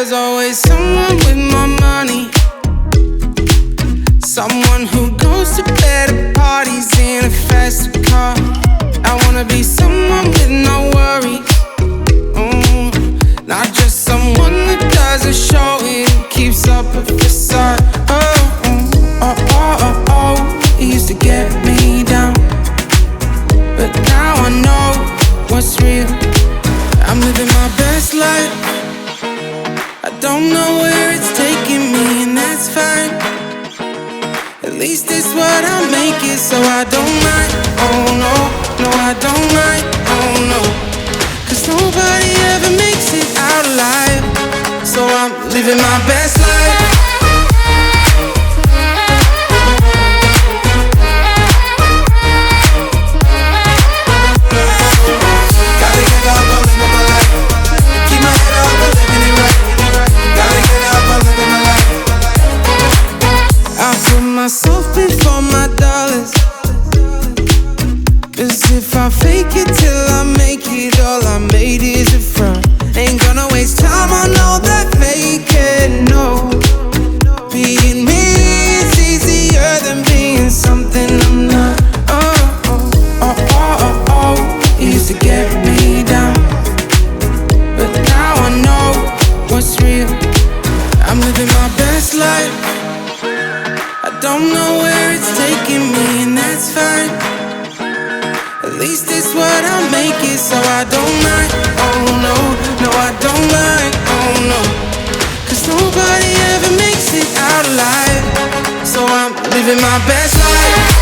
There's always someone with more money, someone who goes to better parties in a faster car. I wanna be someone with no worries, not just someone that doesn't show it, keeps up a facade. It used to get me down, but now I know what's real. I'm living my best life. I don't know where it's taking me, and that's fine. At least it's what I make it, so I don't mind. Oh no, no I don't mind. Oh no, 'cause nobody ever makes it out alive. So I'm living my best life. Myself before my dollars, as if I fake it till I make it. All I made is a front. Ain't gonna waste time on all that faking, no. Being me is easier than being something I'm not. It used to get me down, but now I know what's real. I'm living my best life. I don't know where it's taking me, and that's fine. At least it's what I make it, so I don't mind. Oh no, no I don't mind. Oh no, 'cause nobody ever makes it out alive. So I'm living my best life.